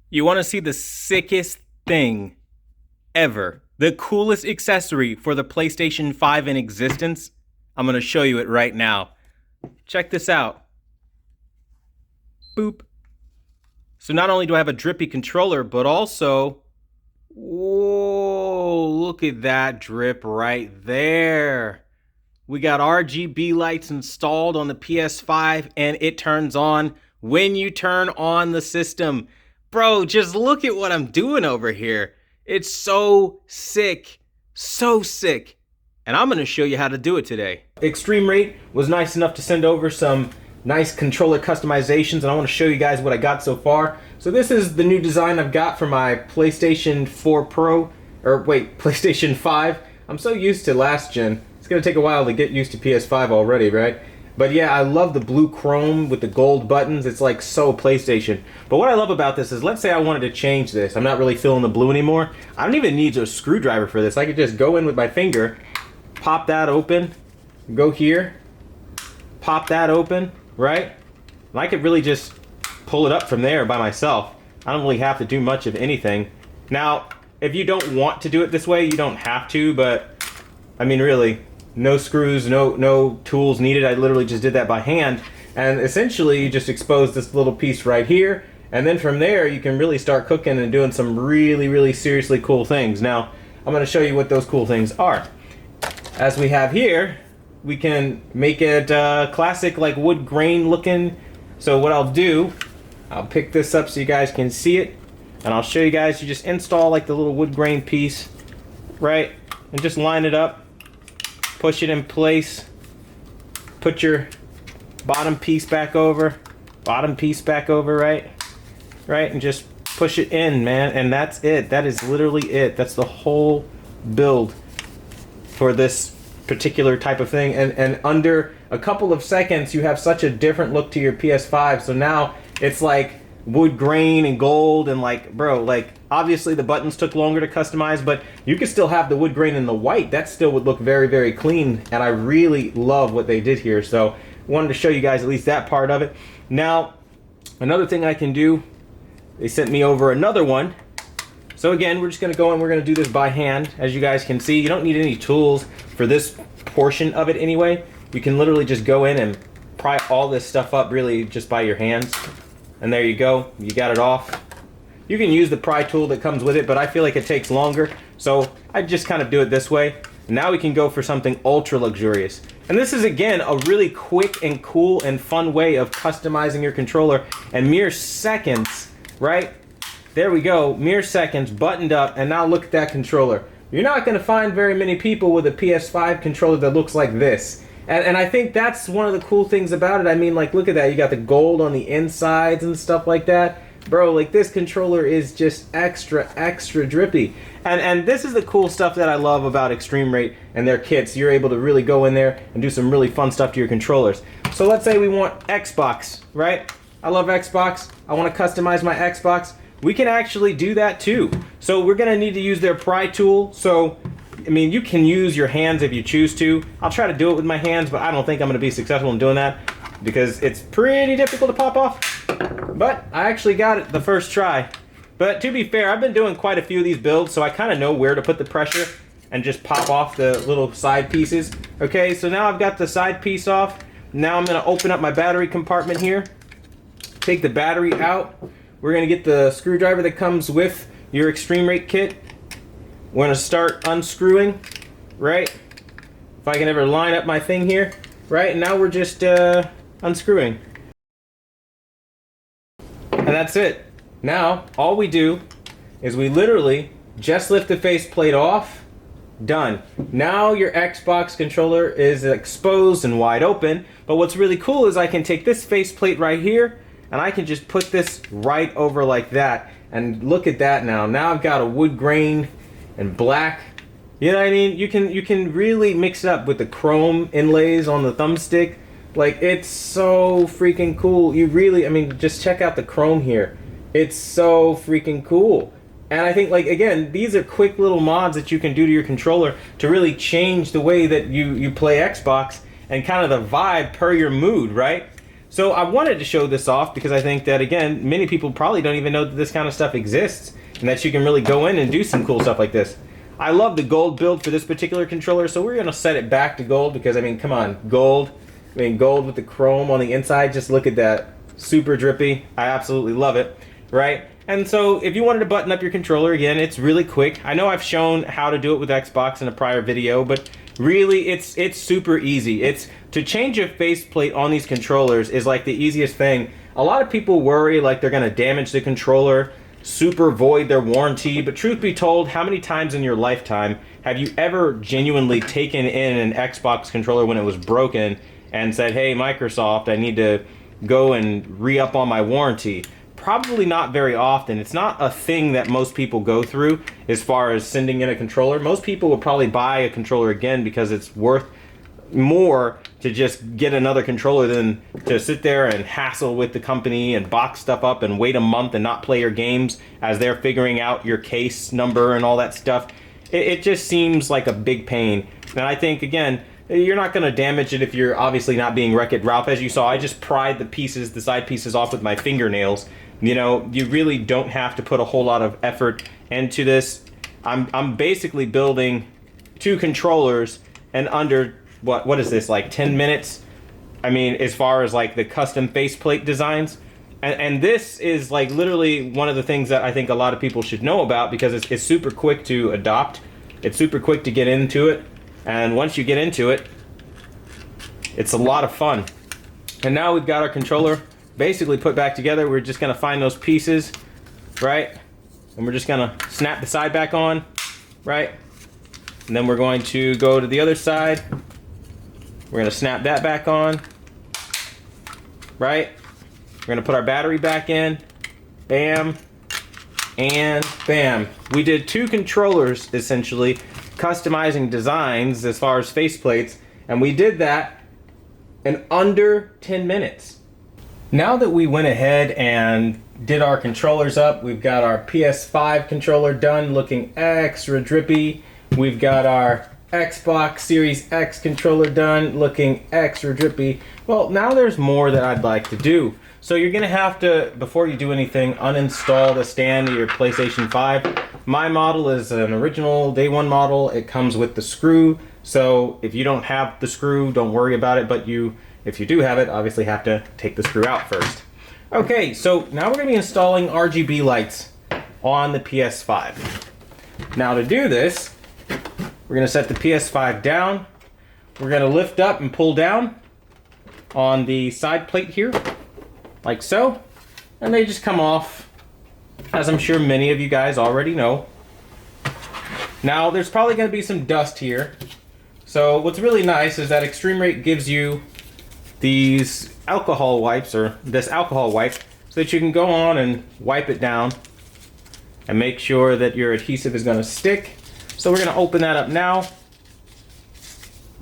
You want to see the sickest thing ever? The coolest accessory for the PlayStation 5 in existence? I'm going to show you it right now. Check this out. Boop. So not only do I have a drippy controller, but also, whoa, look at that drip right there. We got RGB lights installed on the PS5 and it turns on when you turn on the system. Bro, just look at what I'm doing over here. It's so sick, so sick. And I'm gonna show you how to do it today. Extreme Rate was nice enough to send over some nice controller customizations, and I want to show you guys what I got so far. So this is the new design I've got for my PlayStation 4 Pro, or wait, PlayStation 5. I'm so used to last gen. It's gonna take a while to get used to PS5 already, right? But yeah, I love the blue chrome with the gold buttons. It's like so PlayStation. But what I love about this is, let's say I wanted to change this. I'm not really feeling the blue anymore. I don't even need a screwdriver for this. I could just go in with my finger, pop that open, go here, pop that open, right? And I could really just pull it up from there by myself. I don't really have to do much of anything. Now, if you don't want to do it this way, you don't have to, but I mean, really, no screws, no tools needed. I literally just did that by hand. And essentially, you just expose this little piece right here. And then from there, you can really start cooking and doing some really, really seriously cool things. Now, I'm going to show you what those cool things are. As we have here, we can make it classic, like wood grain looking. So what I'll do, I'll pick this up so you guys can see it. And I'll show you guys, you just install like the little wood grain piece, right? And just line it up. Push it in place, put your bottom piece back over, right? Right, and just push it in, man, and that's it. That is literally it. That's the whole build for this particular type of thing. And under a couple of seconds, you have such a different look to your PS5. So now it's like wood grain and gold and like, bro, like obviously the buttons took longer to customize, but you could still have the wood grain and the white. That still would look very, very clean, and I really love what they did here. So wanted to show you guys at least that part of it. Now, another thing I can do, they sent me over another one. So again, we're just gonna go and we're gonna do this by hand. As you guys can see, you don't need any tools for this portion of it anyway. You can literally just go in and pry all this stuff up really just by your hands. And there you go, you got it off. You can use the pry tool that comes with it, but I feel like it takes longer, so I just kind of do it this way. Now we can go for something ultra luxurious. And this is, again, a really quick and cool and fun way of customizing your controller in mere seconds, right? There we go, mere seconds, buttoned up, and now look at that controller. You're not going to find very many people with a PS5 controller that looks like this. And I think that's one of the cool things about it. I mean, like, look at that. You got the gold on the insides and stuff like that. Bro, like, this controller is just extra, extra drippy. And this is the cool stuff that I love about Extreme Rate and their kits. You're able to really go in there and do some really fun stuff to your controllers. So let's say we want Xbox, right? I love Xbox. I want to customize my Xbox. We can actually do that too. So we're going to need to use their pry tool. So I mean, you can use your hands if you choose to. I'll try to do it with my hands, but I don't think I'm going to be successful in doing that because it's pretty difficult to pop off. But I actually got it the first try. But to be fair, I've been doing quite a few of these builds, so I kind of know where to put the pressure and just pop off the little side pieces. Okay, so now I've got the side piece off. Now I'm going to open up my battery compartment here. Take the battery out. We're going to get the screwdriver that comes with your Extreme Rate kit. We're going to start unscrewing, right? If I can ever line up my thing here, right? And now we're just unscrewing. And that's it. Now, all we do is we literally just lift the faceplate off. Done. Now your Xbox controller is exposed and wide open. But what's really cool is I can take this faceplate right here and I can just put this right over like that. And look at that now. Now I've got a wood grain and black. You know what I mean? You can really mix it up with the chrome inlays on the thumbstick. Like, it's so freaking cool. You really, I mean, just check out the chrome here. It's so freaking cool. And I think, like, again, these are quick little mods that you can do to your controller to really change the way that you play Xbox and kind of the vibe per your mood, right? So I wanted to show this off because I think that, again, many people probably don't even know that this kind of stuff exists and that you can really go in and do some cool stuff like this. I love the gold build for this particular controller, so we're going to set it back to gold because, I mean, come on, gold. I mean, gold with the chrome on the inside, just look at that. Super drippy. I absolutely love it, right? And so if you wanted to button up your controller, again, it's really quick. I know I've shown how to do it with Xbox in a prior video, but really it's super easy. It's to change a faceplate on these controllers is like the easiest thing. A lot of people worry like they're gonna damage the controller, super void their warranty, but truth be told, how many times in your lifetime have you ever genuinely taken in an Xbox controller when it was broken and said, hey, Microsoft, I need to go and re-up on my warranty? Probably not very often. It's not a thing that most people go through as far as sending in a controller. Most people will probably buy a controller again because it's worth more to just get another controller than to sit there and hassle with the company and box stuff up and wait a month and not play your games as they're figuring out your case number and all that stuff. It just seems like a big pain. And I think, again, you're not going to damage it if you're obviously not being Wreck-It Ralph. As you saw, I just pried the side pieces off with my fingernails. You know, you really don't have to put a whole lot of effort into this. I'm basically building 2 controllers and under, what is this, like 10 minutes? I mean, as far as like the custom faceplate designs. And this is like literally one of the things that I think a lot of people should know about because it's super quick to adopt. It's super quick to get into it. And once you get into it, it's a lot of fun. And now we've got our controller basically put back together. We're just gonna find those pieces, right? And we're just gonna snap the side back on, right? And then we're going to go to the other side. We're gonna snap that back on, right? We're gonna put our battery back in, bam, and bam. We did 2 controllers, essentially, customizing designs as far as faceplates, and we did that in under 10 minutes. Now that we went ahead and did our controllers up, we've got our PS5 controller done looking extra drippy. We've got our Xbox Series X controller done looking extra drippy. Well, now there's more that I'd like to do. So you're gonna have to, before you do anything, uninstall the stand of your PlayStation 5. My model is an original day 1 model. It comes with the screw. So if you don't have the screw, don't worry about it, but if you do have it, obviously have to take the screw out first. Okay, so now we're going to be installing RGB lights on the PS5. Now to do this, we're going to set the PS5 down. We're going to lift up and pull down on the side plate here, like so. And they just come off, as I'm sure many of you guys already know. Now there's probably going to be some dust here. So what's really nice is that Extreme Rate gives you these alcohol wipes, or this alcohol wipe, so that you can go on and wipe it down and make sure that your adhesive is going to stick. So we're going to open that up now.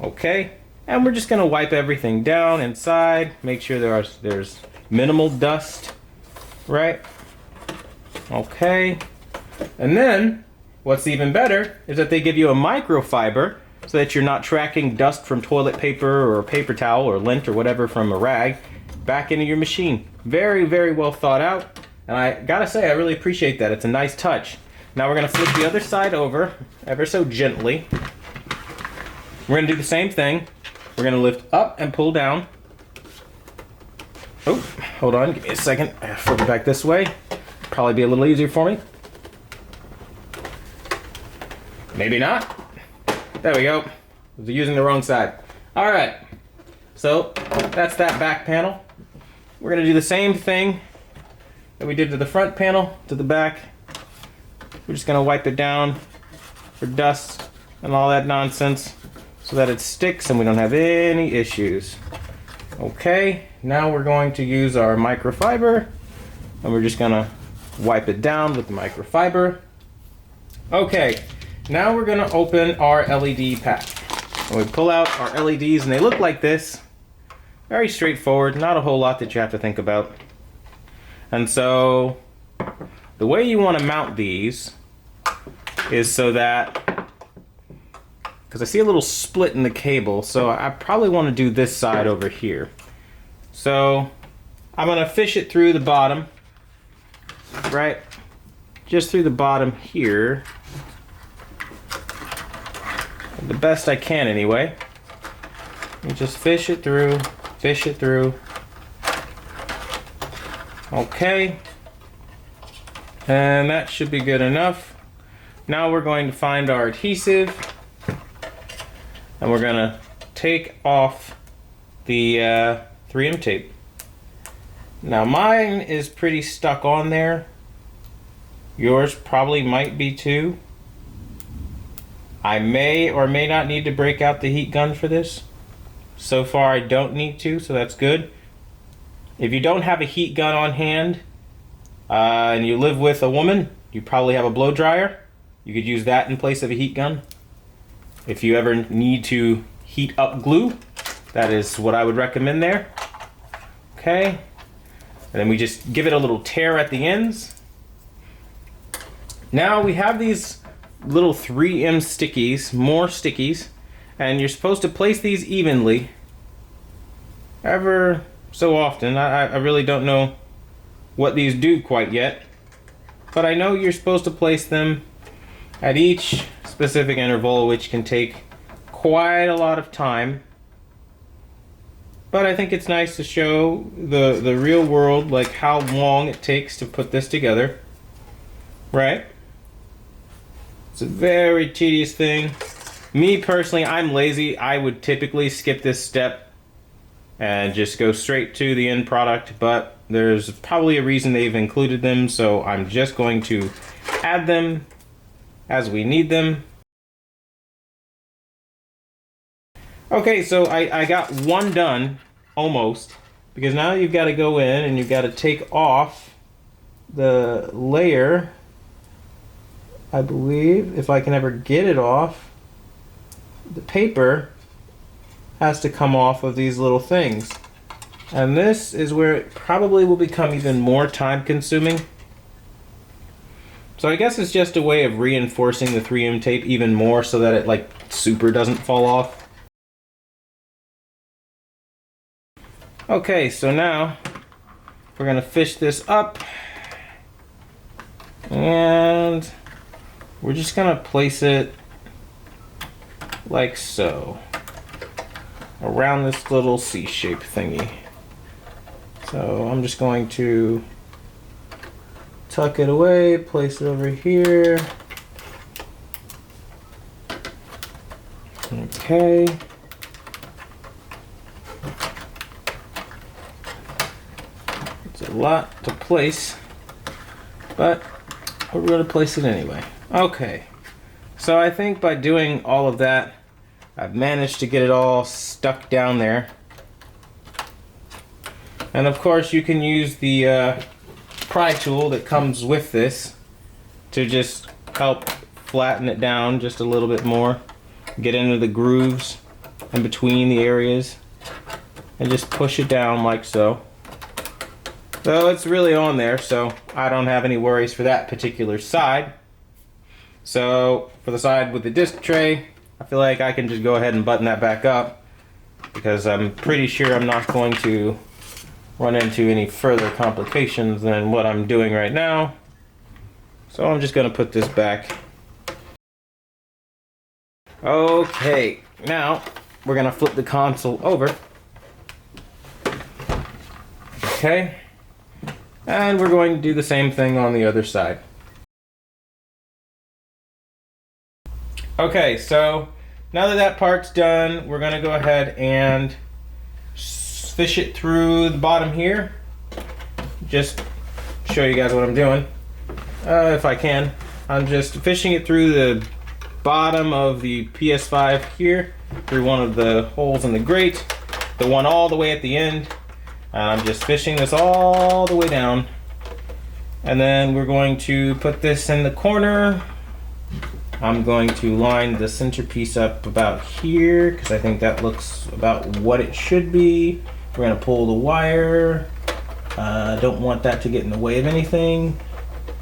Okay, and we're just going to wipe everything down inside, make sure there's minimal dust, right? Okay, and then what's even better is that they give you a microfiber so that you're not tracking dust from toilet paper or paper towel or lint or whatever from a rag back into your machine. Very, very well thought out. And I gotta say, I really appreciate that. It's a nice touch. Now we're gonna flip the other side over ever so gently. We're gonna do the same thing. We're gonna lift up and pull down. Oh, hold on, give me a second. Flip it back this way. Probably be a little easier for me. Maybe not. There we go. I was using the wrong side. All right, so that's that back panel. We're gonna do the same thing that we did to the front panel, to the back. We're just gonna wipe it down for dust and all that nonsense so that it sticks and we don't have any issues. Okay, now we're going to use our microfiber and we're just gonna wipe it down with the microfiber. Okay. Now we're going to open our LED pack. And we pull out our LEDs and they look like this. Very straightforward, not a whole lot that you have to think about. And so the way you want to mount these is so that, because I see a little split in the cable, so I probably want to do this side over here. So I'm gonna fish it through the bottom, right? Just through the bottom here. The best I can anyway. And just fish it through, fish it through. Okay. And that should be good enough. Now we're going to find our adhesive. And we're gonna take off the 3M tape. Now mine is pretty stuck on there. Yours probably might be too. I may or may not need to break out the heat gun for this. So far I don't need to, so that's good. If you don't have a heat gun on hand and you live with a woman, you probably have a blow dryer. You could use that in place of a heat gun. If you ever need to heat up glue, that is what I would recommend there. Okay, and then we just give it a little tear at the ends. Now we have these little 3M stickies, more stickies, and you're supposed to place these evenly ever so often. I really don't know what these do quite yet, but I know you're supposed to place them at each specific interval, which can take quite a lot of time. But I think it's nice to show the real world, like how long it takes to put this together, right? It's a very tedious thing. Me personally, I'm lazy. I would typically skip this step and just go straight to the end product, but there's probably a reason they've included them, so I'm just going to add them as we need them. Okay, so I got one done, almost, because now you've got to go in and you've got to take off the layer. I believe, if I can ever get it off, the paper has to come off of these little things. And this is where it probably will become even more time consuming. So I guess it's just a way of reinforcing the 3M tape even more so that it like super doesn't fall off. Okay, so now we're gonna fish this up and we're just gonna place it like so around this little C-shaped thingy. So I'm just going to tuck it away, place it over here. Okay. It's a lot to place, but we're going to place it anyway. Okay, so I think by doing all of that, I've managed to get it all stuck down there. And of course you can use the pry tool that comes with this to just help flatten it down just a little bit more, get into the grooves in between the areas, and just push it down like so. So it's really on there, so I don't have any worries for that particular side. So for the side with the disc tray, I feel like I can just go ahead and button that back up because I'm pretty sure I'm not going to run into any further complications than what I'm doing right now. So I'm just going to put this back. Okay, now we're going to flip the console over. Okay, and we're going to do the same thing on the other side. Okay, so now that that part's done, we're going to go ahead and fish it through the bottom here. Just show you guys what I'm doing, if I can. I'm just fishing it through the bottom of the PS5 here, through one of the holes in the grate, the one all the way at the end. I'm just fishing this all the way down. And then we're going to put this in the corner. I'm going to line the centerpiece up about here because I think that looks about what it should be. We're going to pull the wire. Don't want that to get in the way of anything.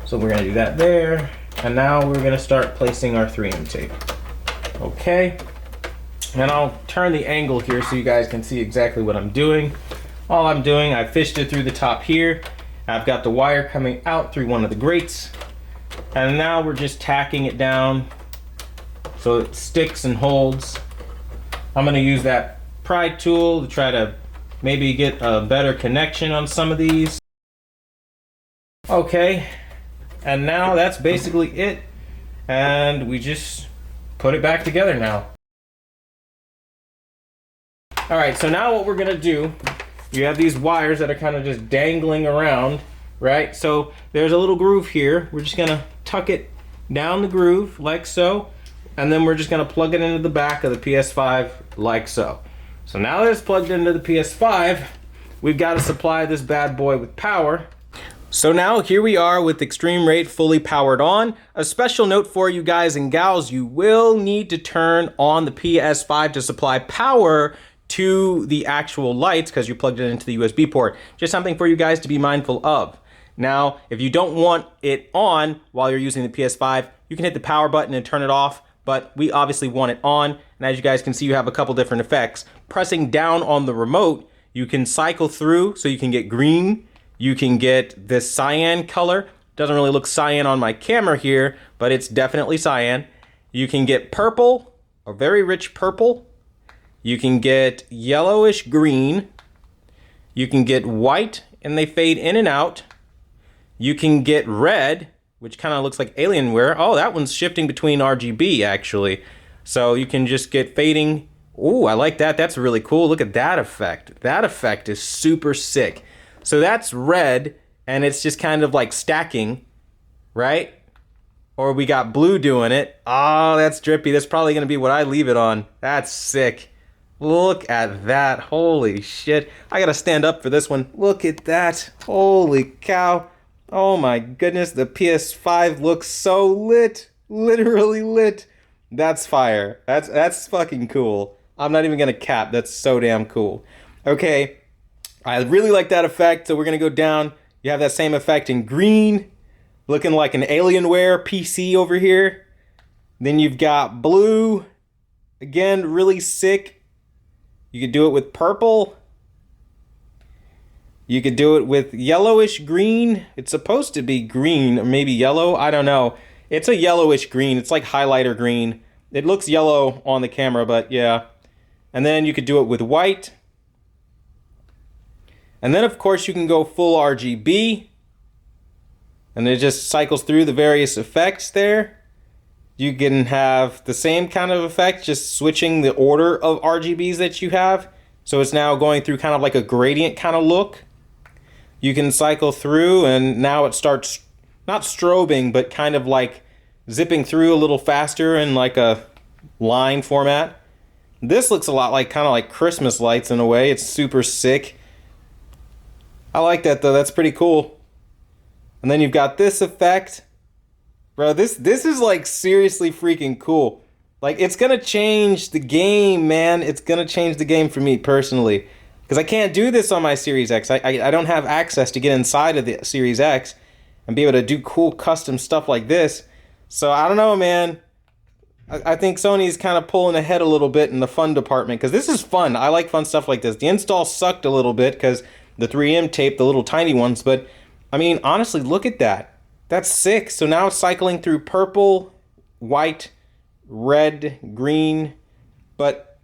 So we're going to do that there. And now we're going to start placing our 3M tape. Okay. And I'll turn the angle here so you guys can see exactly what I'm doing. all I'm doing, I fished it through the top here. I've got the wire coming out through one of the grates. And now we're just tacking it down so it sticks and holds. I'm gonna use that pry tool to try to maybe get a better connection on some of these. Okay, and now that's basically it. And we just put it back together now. All right, so now what we're gonna do, you have these wires that are kind of just dangling around, right? So there's a little groove here. We're just gonna tuck it down the groove like so, and then we're just gonna plug it into the back of the PS5 like so. So now that it's plugged into the PS5, we've got to supply this bad boy with power. So now here we are with Extreme Rate fully powered on. A special note for you guys and gals, you will need to turn on the PS5 to supply power to the actual lights because you plugged it into the USB port. Just something for you guys to be mindful of. Now, if you don't want it on while you're using the PS5, you can hit the power button and turn it off, but we obviously want it on. And as you guys can see, you have a couple different effects. Pressing down on the remote, you can cycle through, so you can get green, you can get this cyan color. Doesn't really look cyan on my camera here, but it's definitely cyan. You can get purple, a very rich purple. You can get yellowish green. You can get white, and they fade in and out. You can get red, which kind of looks like Alienware. Oh, that one's shifting between RGB, actually. So you can just get fading. Ooh, I like that. That's really cool. Look at that effect. That effect is super sick. So that's red, and it's just kind of like stacking, right? Or we got blue doing it. Oh, that's drippy. That's probably going to be what I leave it on. That's sick. Look at that. Holy shit. I got to stand up for this one. Look at that. Holy cow. Oh my goodness. The PS5 looks so lit. Literally lit. That's fire. That's fucking cool. I'm not even going to cap. That's so damn cool. Okay. I really like that effect. So we're going to go down. You have that same effect in green. Looking like an Alienware PC over here. Then you've got blue. Again, really sick. You could do it with purple. You could do it with yellowish green. It's supposed to be green or maybe yellow. I don't know. It's a yellowish green. It's like highlighter green. It looks yellow on the camera, but yeah. And then you could do it with white. And then of course you can go full RGB. And it just cycles through the various effects there. You can have the same kind of effect, just switching the order of RGBs that you have. So it's now going through kind of like a gradient kind of look. You can cycle through and now it starts, not strobing, but kind of like zipping through a little faster in like a line format. This looks a lot like kind of like Christmas lights in a way. It's super sick. I like that though, that's pretty cool. And then you've got this effect. Bro, this is like seriously freaking cool. Like it's gonna change the game, man. It's gonna change the game for me personally. Because I can't do this on my Series X. I don't have access to get inside of the Series X and be able to do cool custom stuff like this. So I don't know, man. I think Sony's kind of pulling ahead a little bit in the fun department. Because this is fun. I like fun stuff like this. The install sucked a little bit because the 3M tape, the little tiny ones. But I mean, honestly, look at that. That's sick. So now it's cycling through purple, white, red, green, but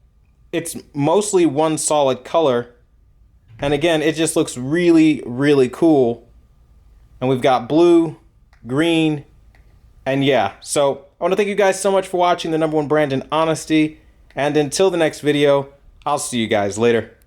it's mostly one solid color. And again, it just looks really, really cool. And we've got blue, green, and yeah. So I want to thank you guys so much for watching the #1 brand in honesty. And until the next video, I'll see you guys later.